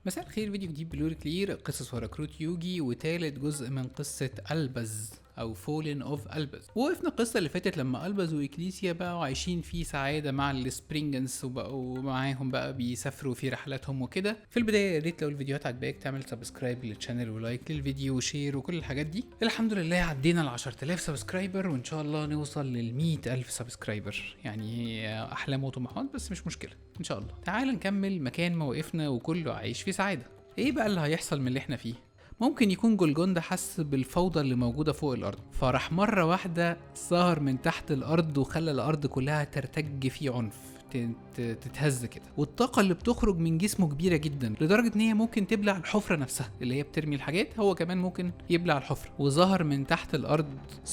مساء الخير. فيديو جديد بلور كلير، قصص ورا كروت يوجي وتالت جزء من قصة ألبز أو فولن أوف ألبز. وقفنا القصة اللي فاتت لما ألبز وإكليسيا بقوا عايشين في سعادة مع السبرينجنز وبقوا معاهم بقى بيسافروا في رحلاتهم وكده. في البداية يا ريت لو الفيديوهات عجباك تعمل سبسكرايب للشانل ولايك للفيديو وشير وكل الحاجات دي. الحمد لله عدينا ال 10000 سبسكرايبر وإن شاء الله نوصل لل 100000 سبسكرايبر، يعني أحلام وطموحات بس مش مشكلة إن شاء الله. تعال نكمل مكان ما وقفنا وكله عايش في سعادة. ايه بقى اللي هيحصل من اللي احنا فيه؟ ممكن يكون جولجوندا حس بالفوضى اللي موجودة فوق الأرض، فراح مرة واحدة ظهر من تحت الأرض وخلى الأرض كلها ترتج في عنف، تتهز كده، والطاقة اللي بتخرج من جسمه كبيرة جدا لدرجة ان هي ممكن تبلع الحفرة نفسها اللي هي بترمي الحاجات، هو كمان ممكن يبلع الحفرة. وظهر من تحت الأرض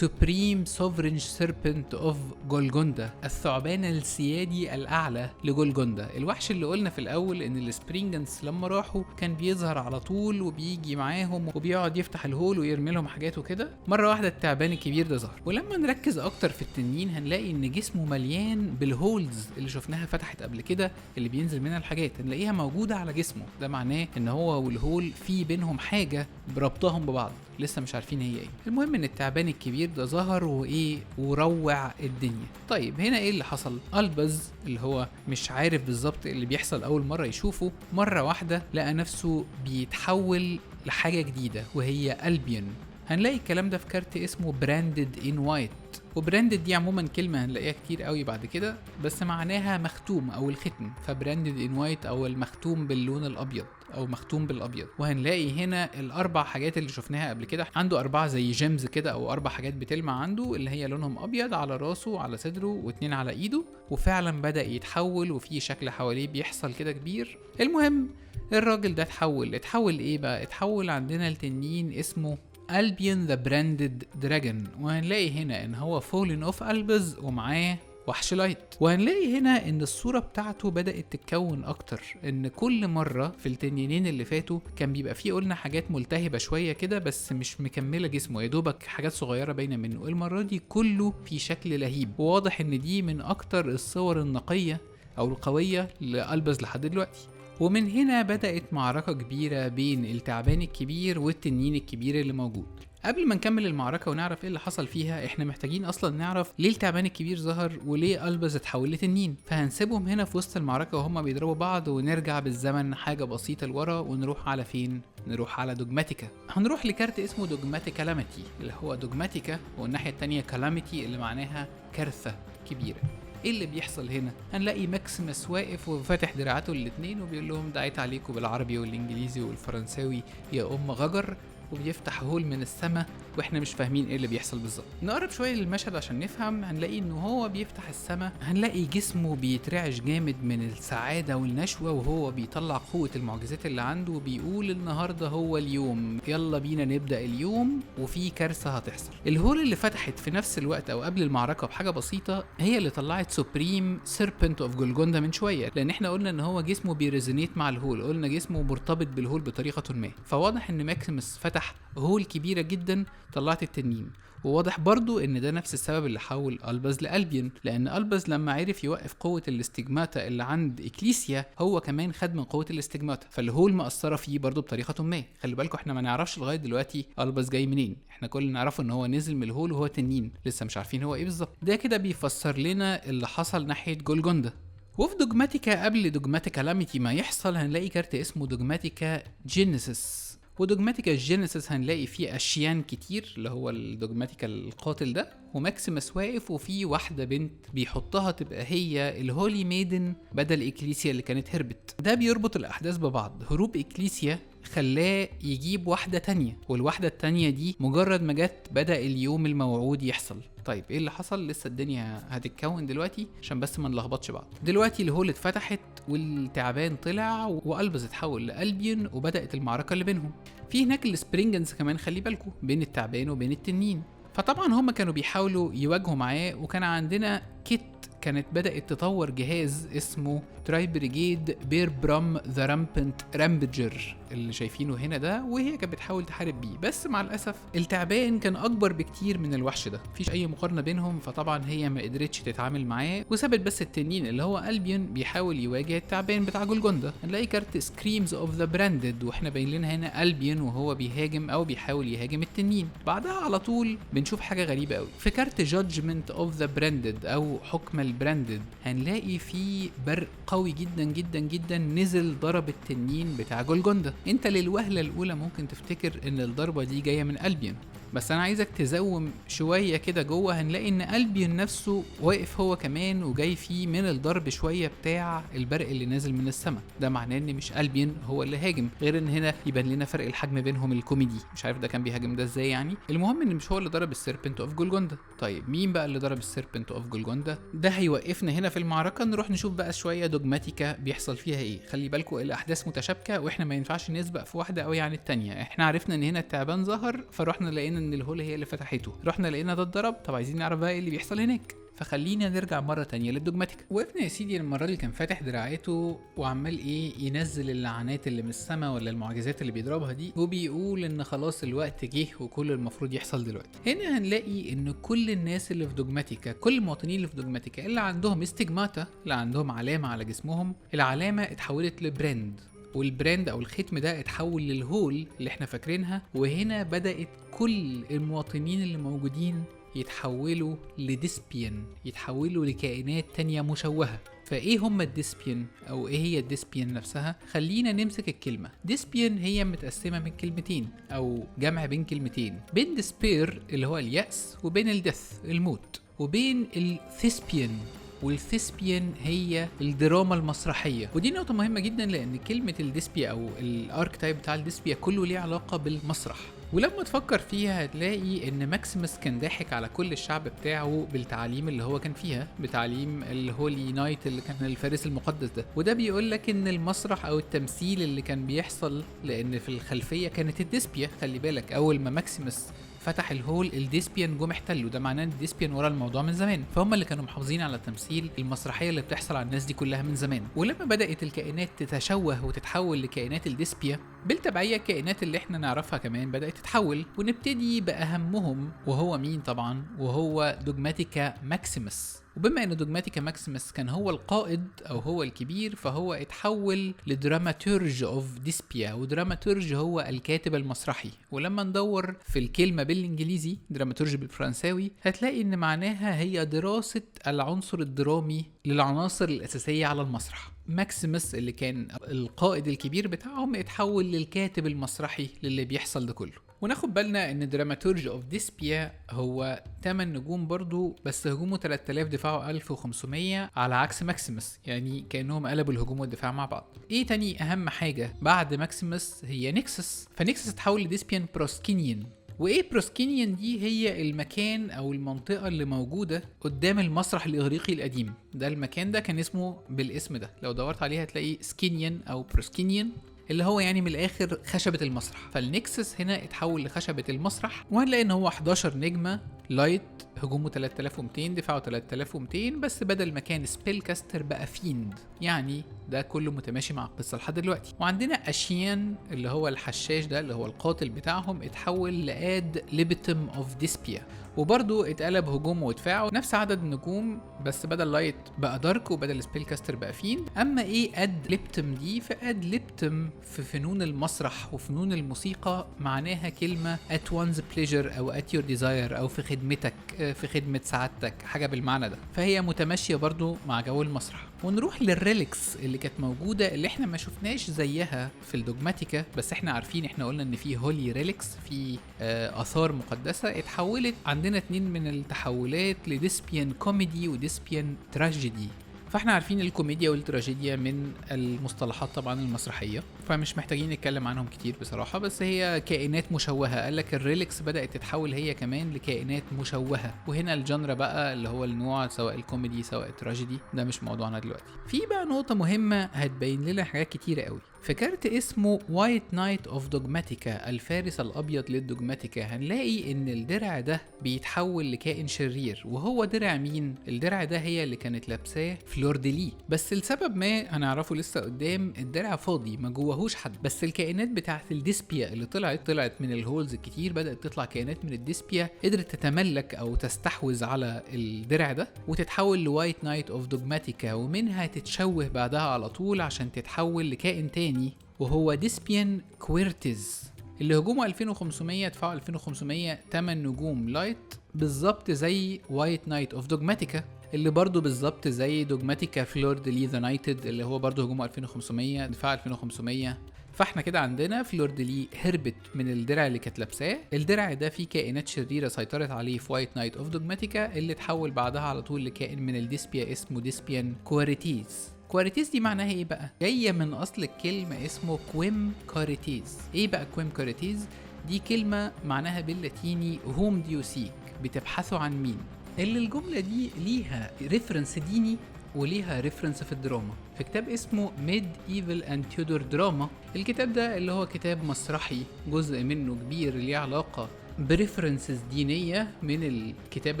Supreme Sovereign Serpent of جولجوندا، الثعبان السيادي الأعلى لجولجوندا، الوحش اللي قلنا في الأول ان السبرينجنز لما راحوا كان بيظهر على طول وبيجي معاهم وبيقعد يفتح الهول ويرمي لهم حاجات وكده. مرة واحدة التعبان الكبير ده ظهر، ولما نركز أكتر في التنين هنلاقي ان جسمه مليان بالهولز اللي شفناها فتحت قبل كده اللي بينزل منها الحاجات، هنلاقيها موجودة على جسمه. ده معناه ان هو والهول في بينهم حاجة بربطهم ببعض، لسه مش عارفين هي ايه. المهم ان التعبان الكبير ده ظهر وايه وروع الدنيا. طيب هنا ايه اللي حصل؟ ألبز اللي هو مش عارف بالظبط اللي بيحصل اول مرة يشوفه، مرة واحدة لقى نفسه بيتحول لحاجة جديدة وهي ألبيون. هنلاقي الكلام ده في كارت اسمه براندد ان وايت، وبراندد دي عموما كلمة هنلاقيها كتير قوي بعد كده بس معناها مختوم او الختم، فبراندد ان وايت او المختوم باللون الابيض او مختوم بالابيض. وهنلاقي هنا الاربع حاجات اللي شفناها قبل كده، عنده 4 زي جيمز كده او 4 حاجات بتلمع عنده اللي هي لونهم ابيض على راسه وعلى صدره و2 على ايده، وفعلا بدأ يتحول وفي شكل حواليه بيحصل كده كبير. المهم الراجل ده اتحول ايه بقى؟ اتحول عندنا لتنين اسمه ألبيون ذا براندد دراجون، وهنلاقي هنا ان هو فولن اوف ألبز ومعاه وحش لايت. وهنلاقي هنا ان الصورة بتاعته بدأت تتكون اكتر، ان كل مرة في التنينين اللي فاتوا كان بيبقى فيه قلنا حاجات ملتهبة شوية كده بس مش مكملة جسمه، يا دوبك حاجات صغيرة باينة منه. المرة دي كله في شكل لهيب، وواضح ان دي من اكتر الصور النقية او القوية لألبز لحد دلوقتي. ومن هنا بدأت معركة كبيرة بين التعبان الكبير والتنين الكبير اللي موجود. قبل ما نكمل المعركة ونعرف ايه اللي حصل فيها، احنا محتاجين اصلا نعرف ليه التعبان الكبير ظهر وليه ألبز اتحول لتنين. فهنسيبهم هنا في وسط المعركة وهما بيضربوا بعض، ونرجع بالزمن حاجة بسيطة لورا ونروح على فين؟ نروح على دوجماتيكا. هنروح لكارت اسمه دوجماتيكا لاميتي اللي هو دوجماتيكا، والناحية التانية كالاميتي اللي معناها كارثة كبيرة. ايه اللي بيحصل هنا؟ هنلاقي ماكسيمس واقف وفاتح دراعاته الاتنين وبيقول لهم دعيت عليكم بالعربي والانجليزي والفرنساوي يا ام غجر، وبيفتح هول من السماء واحنا مش فاهمين ايه اللي بيحصل بالظبط. نقرب شويه للمشهد عشان نفهم. هنلاقي انه هو بيفتح السماء، هنلاقي جسمه بيترعش جامد من السعاده والنشوه وهو بيطلع قوه المعجزات اللي عنده، وبيقول النهارده هو اليوم، يلا بينا نبدا اليوم وفي كارثه هتحصل. الهول اللي فتحت في نفس الوقت او قبل المعركه بحاجه بسيطه هي اللي طلعت سوبريم سيربنت اوف جولجوندا من شويه، لان احنا قلنا ان هو جسمه بيريزونيت مع الهول، قلنا جسمه مرتبط بالهول بطريقه ما. فواضح ان ماكسيمس فتح هول كبيرة جدا طلعت التنين، وواضح برضو ان ده نفس السبب اللي حول ألبز لألبيون، لان ألبز لما عرف يوقف قوة الاستجماتا اللي عند إكليسيا هو كمان خد من قوة الاستجماتا، فالهول مأثرة فيه برضو بطريقة ما. خلي بالكم احنا ما نعرفش لغاية دلوقتي ألبز جاي منين، احنا كل اللي نعرفه ان هو نزل من الهول وهو تنين، لسه مش عارفين هو ايه بالظبط. ده كده بيفسر لنا اللي حصل ناحية جولجوندا. وفي دوجماتيكا قبل دوجماتيكا لاميتي ما يحصل هنلاقي كارت اسمه دوجماتيكا جينيسيس، ودوجماتيكا جينيسيس هنلاقي فيه اشيان كتير اللي هو الدوجماتيكا القاتل ده، وماكسيمس واقف وفي واحدة بنت بيحطها تبقى هي الهولي ميدن بدل إكليسيا اللي كانت هربت. ده بيربط الأحداث ببعض، هروب إكليسيا خلاه يجيب واحدة تانية، والواحدة التانية دي مجرد ما جت بدأ اليوم الموعود يحصل. طيب ايه اللي حصل؟ لسه الدنيا هتتكون دلوقتي عشان بس ما نلخبطش بعض. دلوقتي الهول اتفتحت والتعبان طلع وألبز اتحول لألبيون وبدأت المعركة اللي بينهم. في هناك السبرينجنز كمان، خلي بالكم، بين التعبان وبين التنين. فطبعا هما كانوا بيحاولوا يواجهوا معاه، وكان عندنا كيت كانت بدأت تطور جهاز اسمه تراي بريجيد بير برام ذا رامبنت رامبجر اللي شايفينه هنا ده، وهي كانت بتحاول تحارب بيه. بس مع الأسف التعبان كان أكبر بكتير من الوحش ده، مفيش أي مقارنة بينهم، فطبعا هي ما قدرتش تتعامل معاه وسابت بس التنين اللي هو ألبيون بيحاول يواجه التعبان بتاع جولجوندا. هنلاقي كارت سكريمز اوف ذا براندد واحنا باين لنا هنا ألبيون وهو بيهاجم أو بيحاول يهاجم التنين. بعدها على طول بنشوف حاجة غريبة قوي في كارت جادجمنت اوف ذا براندد أو حكم البراندد، هنلاقي فيه برق قوي جدا جدا جدا نزل ضرب التنين بتاع جولجوندا. انت للوهلة الاولى ممكن تفتكر ان الضربة دي جاية من ألبيون، بس انا عايزك تزوم شوية كده جوه، هنلاقي ان ألبيون نفسه واقف هو كمان وجاي فيه من الضرب شوية بتاع البرق اللي نازل من السماء. ده معناه ان مش ألبيون هو اللي هاجم، غير ان هنا يبان لنا فرق الحجم بينهم الكوميدي. مش عارف ده كان بيهاجم ده ازاي يعني. المهم ان مش هو اللي ضرب السيربنت اوف جولجوندا. طيب مين بقى اللي ضرب السيربنت اوف جولجوندا؟ ده هيوقفنا هنا في المعركة، نروح نشوف بقى شوية دوجماتيكا بيحصل فيها ايه. خلي بالكم الاحداث متشابكة واحنا ما ينفعش نسبق في واحدة قوي عن التانية. احنا عرفنا ان هنا التعبان ظهر، فروحنا لقينا ان الهول هي اللي فتحته، رحنا لقينا ده اتضرب. طب عايزين نعرف بقى ايه اللي بيحصل هناك، فخلينا نرجع مرة تانية للدوجماتيكا. وقفنا يا سيدي المرة اللي كان فاتح دراعاته وعمال ايه ينزل اللعنات اللي من السما ولا المعجزات اللي بيضربها دي، وبيقول ان خلاص الوقت جه وكل المفروض يحصل دلوقتي. هنا هنلاقي ان كل الناس اللي في دوجماتيكا، كل المواطنين اللي في دوجماتيكا اللي عندهم استجماتا، اللي عندهم علامة على جسمهم، العلامة اتحولت لبراند، والبراند او الختم ده اتحول للهول اللي احنا فاكرينها. وهنا بدأت كل المواطنين اللي موجودين يتحولوا لديسبيان، يتحولوا لكائنات تانية مشوهة. فايه هم الديسبيان او ايه هي الديسبيان نفسها؟ خلينا نمسك الكلمة. ديسبيان هي متقسمة من كلمتين او جمع بين كلمتين، بين ديسبير اللي هو اليأس، وبين الدث الموت، وبين الثيسبيان. والثيسبيان هي الدراما المسرحية. ودي نقطة مهمة جدا لان كلمة الديسبيا او الاركتايب بتاع الديسبيا كله ليه علاقة بالمسرح. ولما تفكر فيها هتلاقي ان ماكسيموس كان ضاحك على كل الشعب بتاعه بالتعليم اللي هو كان فيها، بتعليم الهولي نايت اللي كان الفارس المقدس ده. وده بيقول لك ان المسرح او التمثيل اللي كان بيحصل، لان في الخلفية كانت الديسبيا. خلي بالك اول ما ماكسيموس فتح الهول الديسبيان جم احتلوا، ده معناه ان الديسبيان ورا الموضوع من زمان، فهم اللي كانوا محافظين على تمثيل المسرحيه اللي بتحصل على الناس دي كلها من زمان. ولما بدات الكائنات تتشوه وتتحول لكائنات الديسبيا، بالتبعيه الكائنات اللي احنا نعرفها كمان بدات تتحول. ونبتدي باهمهم وهو مين طبعا؟ وهو دوجماتيكا ماكسيموس. وبما ان دوجماتيكا ماكسيموس كان هو القائد او هو الكبير، فهو اتحول لدراماتورج اوف ديسبيا، ودراماتورج هو الكاتب المسرحي. ولما ندور في الكلمه بالانجليزي دراماتورج بالفرنساوي، هتلاقي ان معناها هي دراسه العنصر الدرامي للعناصر الاساسيه على المسرح. ماكسيموس اللي كان القائد الكبير بتاعهم اتحول للكاتب المسرحي للي بيحصل ده كله. وناخد بالنا ان دراماتورج اوف ديسبيا هو 8 نجوم برضو، بس هجومه 3000 دفاعه 1500، على عكس ماكسيموس، يعني كانهم قلبوا الهجوم والدفاع مع بعض. ايه تاني اهم حاجه بعد ماكسيموس؟ هي نيكسس. فنيكسس اتحول لديسبيان بروسكينيان. وايه بروسكينيان دي؟ هي المكان او المنطقه اللي موجوده قدام المسرح الاغريقي القديم. ده المكان ده كان اسمه بالاسم ده، لو دورت عليه هتلاقي سكينيان او بروسكينيان، اللي هو يعني من الاخر خشبة المسرح. فالنكسس هنا اتحول لخشبة المسرح. وهنلاقي ان هو 11 نجمة لايت، هجومه 3200 دفاعه 3200، بس بدل ما كان سبيل كاستر بقى فيند. يعني ده كله متماشي مع القصة لحد دلوقتي. وعندنا اشيان اللي هو الحشاش ده اللي هو القاتل بتاعهم، اتحول لاد ليبتم اوف ديسبيا، وبرضو اتقلب هجومه ودفاعه نفس عدد النجوم، بس بدل لايت بقى دارك وبدل سبيل كاستر بقى فين. اما ايه اد ليبتم دي؟ فاد ليبتم في فنون المسرح وفنون الموسيقى معناها كلمة at one's pleasure او at your desire او في خدمتك، في خدمة سعادتك، حاجة بالمعنى ده. فهي متماشية برضو مع جو المسرح. ونروح للريليكس اللي كانت موجودة، اللي احنا ما شفناش زيها في الدوجماتيكا، بس احنا عارفين، احنا قلنا ان في هولي ريليكس، في آثار مقدسة اتحولت. عندنا 2 من التحولات لديسبيان كوميدي وديسبيان تراجيدي. فاحنا عارفين الكوميديا والتراجيديا من المصطلحات طبعا المسرحية، فمش محتاجين نتكلم عنهم كتير بصراحة، بس هي كائنات مشوهة. قالك الريليكس بدأت تتحول هي كمان لكائنات مشوهة. وهنا الجنرا بقى اللي هو النوع، سواء الكوميدي سواء التراجيدي، ده مش موضوعنا دلوقتي. في بقى نقطة مهمة هتبين لنا حاجات كتيرة قوي. في كارت اسمه وايت نايت اوف دوجماتيكا، الفارس الابيض للدوجماتيكا، هنلاقي ان الدرع ده بيتحول لكائن شرير. وهو درع مين؟ الدرع ده هي اللي كانت لابساه فلور دي لي، بس لسبب ما هنعرفه لسه قدام الدرع فاضي ما جواهوش حد. بس الكائنات بتاعت الديسبيا اللي طلعت من الهولز الكتير، بدأت تطلع كائنات من الديسبيا قدرت تتملك او تستحوذ على الدرع ده وتتحول لوايت نايت اوف دوجماتيكا، ومنها تتشوه بعدها على طول عشان تتحول لكائن تاني وهو ديسبيان كويرتز اللي هجومه 2500، دفاعه 2500، 8 نجوم لايت بالظبط زي وايت نايت اوف دوجماتيكا اللي برضو بالظبط زي دوجماتيكا فلور دي لي ذا نايتد اللي هو برضو هجومه 2500، دفاع 2500. فاحنا كده عندنا فلور دي لي هربت من الدرع اللي كانت لابساه. الدرع ده فيه كائنات شريره سيطرت عليه في وايت نايت اوف دوجماتيكا اللي اتحول بعدها على طول لكائن من الديسبيا اسمه ديسبيان كواريتيز. كواريتيز دي معناها ايه بقى؟ جايه من اصل الكلمه اسمه كويم كاريتيز. ايه بقى كويم كاريتيز؟ دي كلمه معناها باللاتيني هوم ديو سيك، بتبحثوا عن مين. اللي الجمله دي ليها ريفرنس ديني وليها ريفرنس في الدراما، في كتاب اسمه ميد ايفل اند تيودور دراما. الكتاب ده اللي هو كتاب مسرحي، جزء منه كبير ليه علاقه بريفرنسز دينية من الكتاب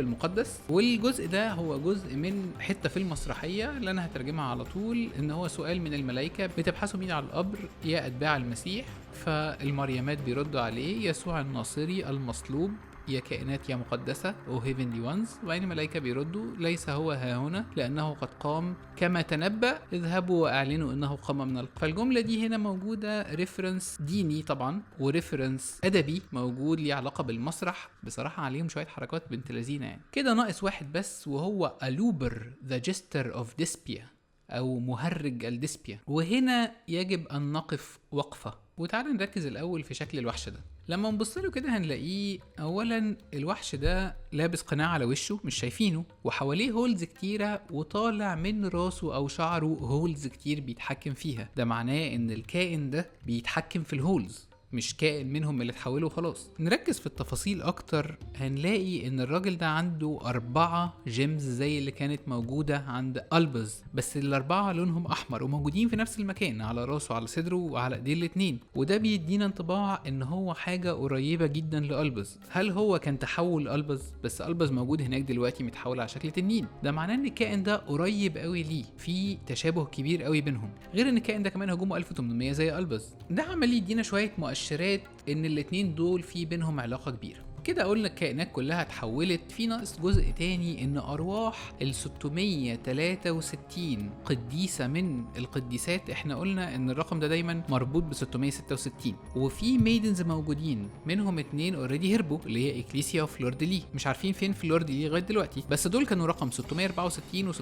المقدس، والجزء ده هو جزء من حتة في المسرحية اللي أنا هترجمها على طول، إن هو سؤال من الملائكة بتبحثوا مين على القبر يا أتباع المسيح، فالمريمات بيردوا عليه يسوع الناصري المصلوب يا كائنات يا مقدسة أو heavenly ones، وبعدين الملائكة بيردوا ليس هو ها هنا لأنه قد قام كما تنبأ، اذهبوا وأعلنوا أنه قام من القبر. فالجملة دي هنا موجودة ريفرنس ديني طبعا وريفرنس أدبي موجود ليه علاقة بالمسرح. بصراحة عليهم شوية حركات بنت لذينة يعني. كده ناقص واحد بس وهو ألوبر ذا جستر أوف ديسبيا أو مهرج الديسبيا، وهنا يجب أن نقف وقفة وتعالى نركز الأول في شكل الوحش ده. لما نبص له كده هنلاقيه اولا الوحش ده لابس قناع على وشه مش شايفينه، وحواليه هولز كتيره وطالع من راسه او شعره هولز كتير بيتحكم فيها. ده معناه ان الكائن ده بيتحكم في الهولز، مش كائن منهم اللي اتحولوا خلاص. نركز في التفاصيل اكتر هنلاقي ان الراجل ده عنده 4 جيمز زي اللي كانت موجودة عند ألبز، بس ال4 لونهم احمر وموجودين في نفس المكان على راسه على صدره وعلى ايديه الاتنين، وده بيدينا انطباع ان هو حاجة قريبة جدا لألبز. هل هو كان تحول ألبز؟ بس ألبز موجود هناك دلوقتي متحول على شكل تنين، ده معناه ان الكائن ده قريب قوي ليه، في تشابه كبير قوي بينهم، غير ان الكائن ده كمان هجومه 1800 زي ألبز. ده عمال يدينا شوية مؤشرات ان الاتنين دول في بينهم علاقة كبيرة. كده قلنا الكائنات كلها اتحولت، في ناقص جزء تاني ان ارواح ال 663 قديسة من القديسات، احنا قلنا ان الرقم ده دايما مربوط ب 666، وفي ميدنز موجودين منهم 2 اوريدي هربوا اللي هي اكليسيا وفلور دي لي، مش عارفين فين فلور دي لي لغايه دلوقتي، بس دول كانوا رقم 664 و665.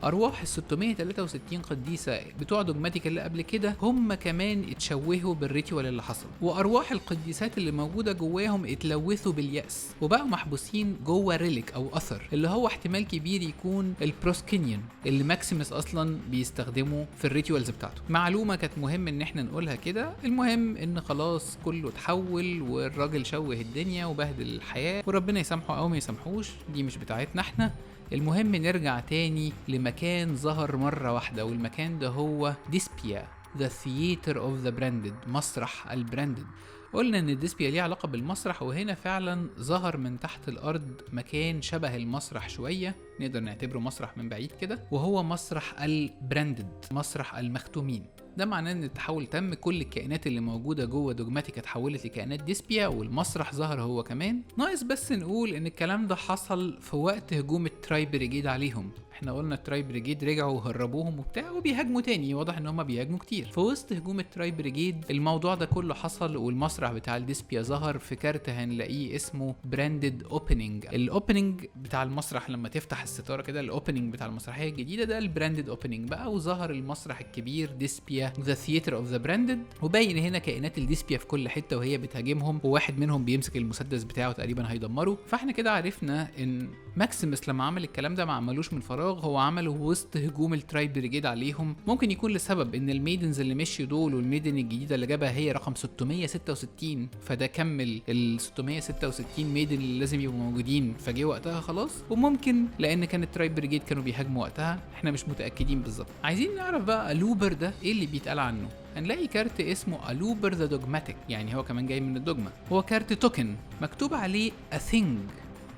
ارواح ال 663 قديسة بتوع دوجماتيكا اللي قبل كده هم كمان اتشوهوا بالريتوال اللي حصل، وارواح القديسات اللي موجودة جواهم اتلوثوا باليأس وبقوا محبوسين جوه ريليك او اثر اللي هو احتمال كبير يكون البروسكينيون اللي ماكسيمس اصلا بيستخدمه في الريتوالز بتاعته. معلومه كانت مهم ان احنا نقولها كده. المهم ان خلاص كله اتحول والراجل شوه الدنيا وبهدل الحياه، وربنا يسامحه او ما يسامحوش دي مش بتاعتنا احنا. المهم نرجع تاني لمكان ظهر مره واحده، والمكان ده هو ديسبيا The Theater of the Branded، مسرح البراندد. قلنا ان الديسبيا ليه علاقة بالمسرح، وهنا فعلا ظهر من تحت الارض مكان شبه المسرح شوية، نقدر نعتبره مسرح من بعيد كده، وهو مسرح البراندد، مسرح المختومين. ده معناه ان التحول تم، كل الكائنات اللي موجودة جوه دوجماتيكا اتحولت لكائنات ديسبيا، والمسرح ظهر هو كمان. ناقص بس نقول ان الكلام ده حصل في وقت هجوم التراي بريجيد عليهم. احنا قلنا التراي بريجيد رجعوا وهربوهم وبتاع وبيهاجموا تاني، واضح ان هم بيهاجموا كتير. في وسط هجوم التراي بريجيد الموضوع ده كله حصل، والمسرح بتاع الديسبيا ظهر. في كارت هنلاقيه اسمه براندد اوبننج. الاوبننج بتاع المسرح لما تفتح الستاره كده، الاوبننج بتاع المسرحيه الجديده ده البراندد اوبننج بقى، وظهر المسرح الكبير ديسبيا ذا ثياتر اوف ذا براندد، وباين هنا كائنات الديسبيا في كل حته وهي بتهاجمهم، وواحد منهم بيمسك المسدس بتاعه تقريبا هيدمره. فاحنا كده عرفنا ان ماكسيمس لما عمل الكلام ده ما عملوش من فراغ، فراغ هو عمله وسط هجوم الترايب بريجيد عليهم، ممكن يكون لسبب ان الميدنز اللي مشيوا دول والميدن الجديده اللي جابها هي رقم 666، فده كمل ال 666 ميدن اللي لازم يبقوا موجودين فجه وقتها خلاص، وممكن لان كان الترايب بريجيد كانوا بيهاجموا وقتها، احنا مش متاكدين بالظبط. عايزين نعرف بقى الوبر ده ايه اللي بيتقال عنه. هنلاقي كارت اسمه الوبر ذا دوجماتيك، يعني هو كمان جاي من الدوجما. هو كارت توكن مكتوب عليه a thing،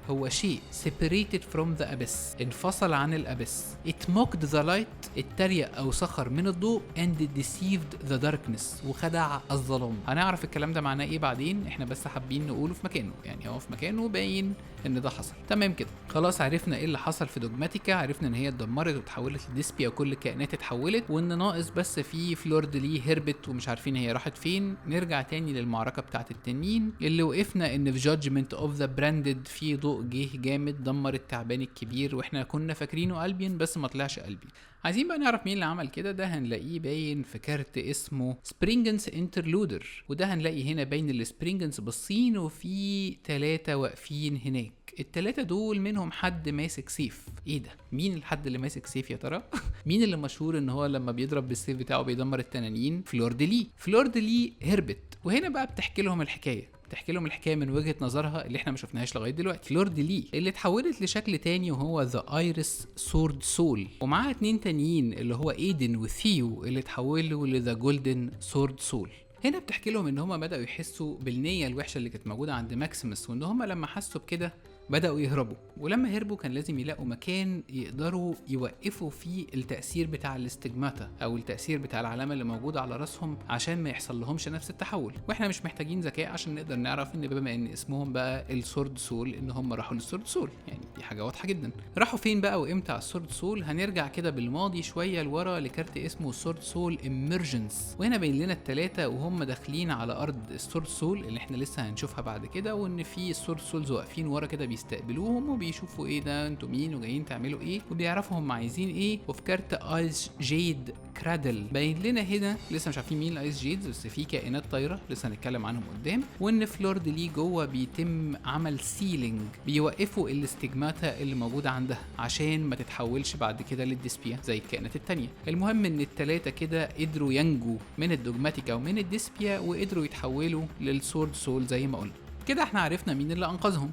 هو شيء separated from the abyss، انفصل عن الأبس. it mocked the light، اتريق أو سخر من الضوء، and deceived the darkness، وخدع الظلام. هنعرف الكلام ده معناه ايه بعدين، احنا بس حابين نقوله في مكانه، يعني هو في مكانه باين ان ده حصل. تمام كده، خلاص عرفنا ايه اللي حصل في دوجماتيكا، عرفنا ان هي اتدمرت وتحولت لديسبيا وكل الكائنات اتحولت، وان ناقص بس في فلور دي لي هربت ومش عارفين هي راحت فين. نرجع تاني للمعركة بتاعت التنين اللي وقفنا ان في جادجمنت اوف ذا براندد في ضوء جه جامد دمر التعبان الكبير، واحنا كنا فاكرينه ألبين بس ما طلعش ألبين. عايزين بقى نعرف مين اللي عمل كده، ده هنلاقيه باين في كارت اسمه سبرينجنس انترلودر، وده هنلاقي هنا باين السبرينجنس بالصين وفي 3 واقفين هناك. ال3 دول منهم حد ماسك سيف. ايه ده؟ مين الحد اللي ماسك سيف يا ترى؟ مين اللي مشهور ان هو لما بيضرب بالسيف بتاعه بيدمر التنانين؟ فلور دي لي. فلور دي لي هربت، وهنا بقى بتحكي لهم الحكايه من وجهه نظرها اللي احنا ما شفناهاش لغايه دلوقتي. فلور دي لي اللي اتحولت لشكل تاني وهو ذا ايريس سورد سول، ومعاها 2 تانيين اللي هو ايدن وثيو اللي اتحولوا لذا جولدن سورد سول. هنا بتحكي لهم ان هما بداوا يحسوا بالنيه الوحشه اللي كانت موجوده عند ماكسيموس، وان هما لما حسوا بكده بدأوا يهربوا، ولما هربوا كان لازم يلاقوا مكان يقدروا يوقفوا فيه التأثير بتاع الاستجماتا أو التأثير بتاع العلامة اللي موجودة على رأسهم عشان ما يحصل لهمش نفس التحول. واحنا مش محتاجين ذكاء عشان نقدر نعرف ان بما ان اسمهم بقى السورد سول ان هم راحوا للسورد سول، يعني دي حاجة واضحة جدا. راحوا فين بقى وامتى على السورد سول؟ هنرجع كده بالماضي شوية لورا لكارت اسمه سورد سول اميرجنس، وهنا باين لنا ال3 وهم داخلين على أرض السورد سول اللي احنا لسه هنشوفها بعد كده، وان في السورد سولز واقفين ورا كده بيستقبلوهم وبيشوفوا ايه ده انتوا مين وجايين تعملوا ايه، وبيعرفوا هم عايزين ايه. وفي كارت ايس جيد كرادل باين لنا هنا لسه مش عارفين مين الايس جيدز، بس في كائنات طايره لسه هنتكلم عنهم قدام، وان فلور دي لي جوه بيتم عمل سيلينج بيوقفوا الاستجماتا اللي موجوده عندها عشان ما تتحولش بعد كده للديسبيا زي الكائنات التانية. المهم ان ال3 كده قدروا ينجوا من الدوجماتيكا ومن الديسبيا وقدروا يتحولوا للسورد سول زي ما قلنا كده. احنا عرفنا مين اللي انقذهم.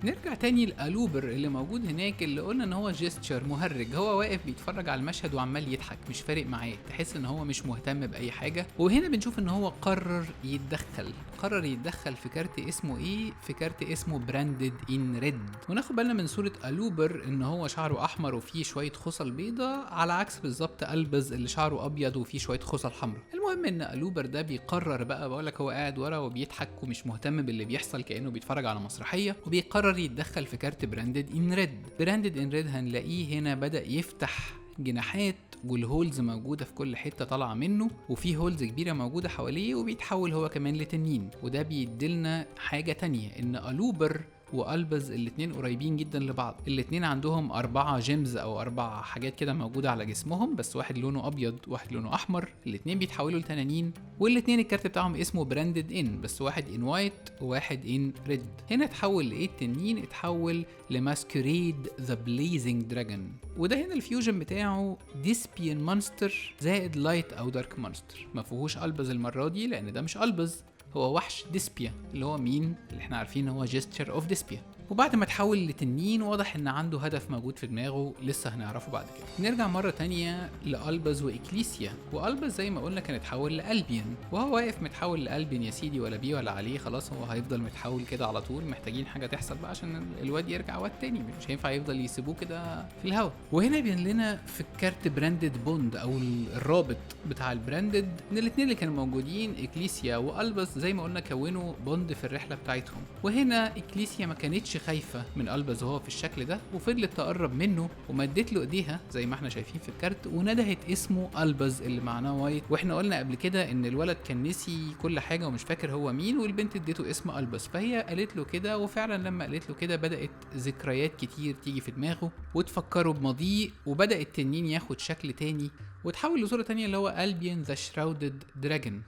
نرجع تاني لألوبر اللي موجود هناك، اللي قلنا ان هو جيستشر مهرج، هو واقف بيتفرج على المشهد وعمال يضحك مش فارق معاه، تحس ان هو مش مهتم بأي حاجة. وهنا بنشوف ان هو قرر يتدخل في كارت اسمه ايه، في كارت اسمه براندد ان ريد. وناخد بالنا من صورة ألوبر ان هو شعره احمر وفيه شوية خصل بيضة، على عكس بالظبط ألبز اللي شعره ابيض وفيه شوية خصل حمراء. المهم ان ألوبر ده بيقرر بقى، بقولك هو قاعد ورا وبيضحك ومش مهتم باللي بيحصل كأنه بيتفرج على مسرحية، وبيقرر يتدخل في كارت براندد ان ريد. براندد ان ريد هنلاقيه هنا بدأ يفتح جناحات والهولز موجودة في كل حتة طالعة منه، وفي هولز كبيرة موجودة حواليه، وبيتحول هو كمان لتنين. وده بيدلنا حاجة تانية، ان ألوبر وألبز الاتنين قريبين جدا لبعض. الاتنين عندهم 4 جيمز او 4 حاجات كده موجودة على جسمهم، بس واحد لونه ابيض واحد لونه احمر، الاتنين بيتحولوا لتنانين، والاتنين الكارت بتاعهم اسمه براندد ان، بس واحد ان وايت وواحد ان ريد. هنا اتحول لايه التنين؟ اتحول لماسكريد ذا بليزنج دراجون، وده هنا الفيوجن بتاعه ديسبيان مونستر زائد لايت او دارك مونستر. ما فيهوش ألبز المرة دي لان ده مش ألبز، هو وحش ديسبيا اللي هو مين اللي احنا عارفين هو جيستشر اوف ديسبيا. وبعد ما تحول لتنين واضح ان عنده هدف موجود في دماغه لسه هنعرفه بعد كده. نرجع مرة تانية لألبز وإكليسيا، وألبز زي ما قلنا كان اتحول لألبين، وهو واقف متحول لألبين يا سيدي، ولا بيه ولا عليه، خلاص هو هيفضل متحول كده على طول. محتاجين حاجة تحصل بقى عشان الواد يرجع واد تاني، مش هينفع يفضل يسيبوه كده في الهوا. وهنا بين لنا في الكارت براندد بوند او الرابط بتاع البراندد ان الاتنين اللي كانوا موجودين إكليسيا وألبز زي ما قلنا كونوا بوند في الرحلة بتاعتهم. وهنا إكليسيا ما كانتش خايفة من ألبز وهو في الشكل ده، وفضلت تقرب منه ومدت له ايديها زي ما احنا شايفين في الكارت، وندهت اسمه ألبز اللي معناه وايت. واحنا قلنا قبل كده ان الولد كان نسي كل حاجة ومش فاكر هو مين، والبنت اديته اسم ألبز، فهي قالت له كده. وفعلا لما قالت له كده بدأت ذكريات كتير تيجي في دماغه وتفكره بماضيه، وبدأ التنين ياخد شكل تاني وتحول لصورة تانية اللي هو ألبين ذا شراودد دراجون.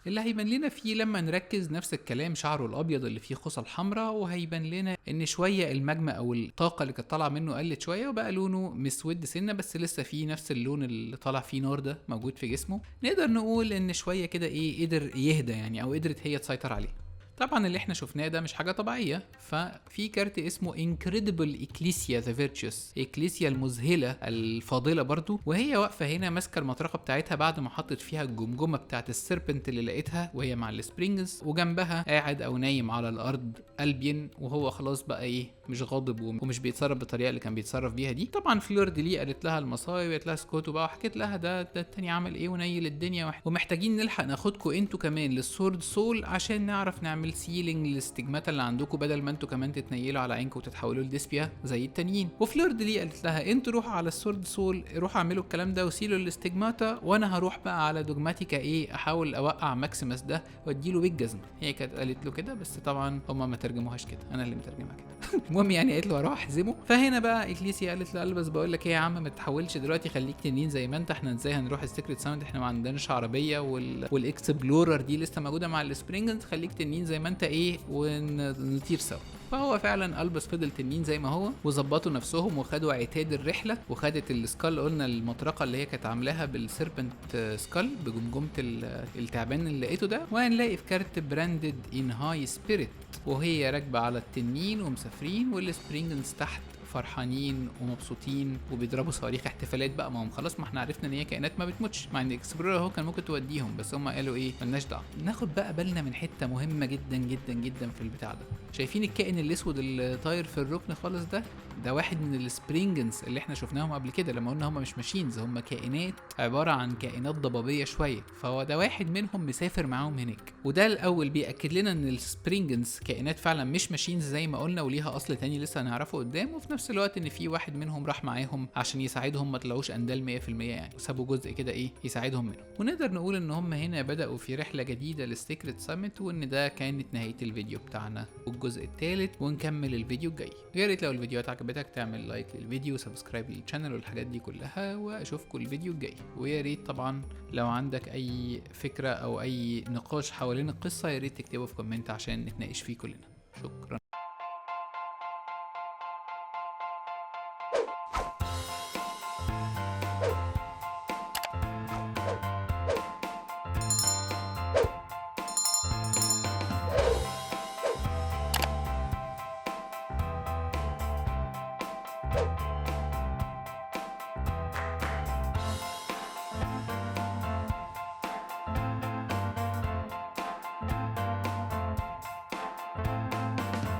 اللي هيبان لنا فيه لما نركز نفس الكلام شعره الابيض اللي فيه خصل حمراء، وهيبان لنا ان شويه المجمع او الطاقه اللي كانت طالعه منه قلت شويه وبقى لونه مسود سنه، بس لسه فيه نفس اللون اللي طالع فيه نار ده موجود في جسمه. نقدر نقول ان شويه كده ايه قدر يهدى يعني، او قدرت هي تسيطر عليه. طبعا اللي احنا شفناه ده مش حاجه طبيعيه، ففي كارت اسمه Incredible Ecclesia the Virtuous، اكليسيا المذهله الفاضله برضو، وهي واقفه هنا ماسكه المطرقه بتاعتها بعد ما حطت فيها الجمجمه بتاعت السيربنت اللي لقيتها وهي مع السبرينجز، وجنبها قاعد او نايم على الارض ألبين، وهو خلاص بقى ايه مش غاضب ومش بيتصرف بالطريقه اللي كان بيتصرف بيها دي. طبعا فلور دي لي قالت لها المصايب، قالت لها اسكتوا بقى، وحكيت لها ده التاني عمل ايه ونيل الدنيا ومحتاجين نلحق ناخدكم انتوا كمان للسورد سول عشان نعرف نعمل سيلينج للاستجماتا اللي عندكم، بدل ما انتوا كمان تتنيلوا على عينكم وتتحولوا لديسبيا زي التانيين. وفلور دي لي قالت لها انتوا روحوا على السورد سول، روحوا اعملوا الكلام ده وسيلوا الاستجماتا، وانا هروح بقى على دوجماتيكا ايه احاول اوقع ماكسيمس ده واديله بالجزم. هي كانت قالت له كده، بس طبعا هما ما ترجموهاش كده، انا اللي مترجمها كده. المهم يعني قالت له اروح احزمه. فهنا بقى اكليسيا قالت له بس بقول لك ايه يا عم، ما تحاولش دلوقتي، خليك تنين زي ما انت، احنا ازاي هنروح السيكريت ساوند، احنا ما عندناش عربيه والاكسبلورر دي لسه موجوده مع السبرينجز، خليك تنين زي ما انت ايه ونطير سوا. فهو فعلا ألبس فضل تنين زي ما هو، وظبطوا نفسهم وخدوا عتاد الرحله، وخدت السكال قلنا المطرقه اللي هي كانت عاملاها بالسيربنت سكال بجمجمه التعبان اللي لقيته ده. وهنلاقي في كارت براندد ان هاي سبيريت، وهي راكبه على التنين ومسافرين، والسبرينجز تحت فرحانين ومبسوطين وبيضربوا صواريخ احتفالات بقى. ما هم خلاص، ما احنا عرفنا ان هي كائنات ما بتموتش، مع ان اكسبلورر اهو كان ممكن توديهم، بس هم قالوا ايه ملناش دعوه. ناخد بقى بالنا من حته مهمه جدا جدا جدا في البتاع ده. شايفين الكائن الاسود اللي طاير في الركن خالص ده واحد من السبرينجنز اللي احنا شفناهم قبل كده لما قلنا هم مش ماشينز، هم كائنات عباره عن كائنات ضبابيه شويه، فهو ده واحد منهم مسافر معاهم هناك. وده الاول بياكد لنا ان السبرينجنز كائنات فعلا مش ماشينز زي ما قلنا، وليها اصل تاني لسه هنعرفه قدام. وفي نفس الوقت ان في واحد منهم راح معاهم عشان يساعدهم ما طلعوش اندال 100% يعني، وسابوا جزء كده ايه يساعدهم منه. ونقدر نقول ان هم هنا بداوا في رحله جديده للسيكريت سامت، وان ده كانت نهايه الفيديو بتاعنا والجزء الثالث، ونكمل الفيديو الجاي. يا ريت لو الفيديوهات عجبتك تعمل لايك للفيديو وسبسكرايب للشانل والحاجات دي كلها، واشوفكم الفيديو الجاي. ويا ريت طبعا لو عندك اي فكره او اي نقاش حوالين القصه، يا ريت تكتبه في كومنت عشان نتناقش فيه كلنا. شكرا.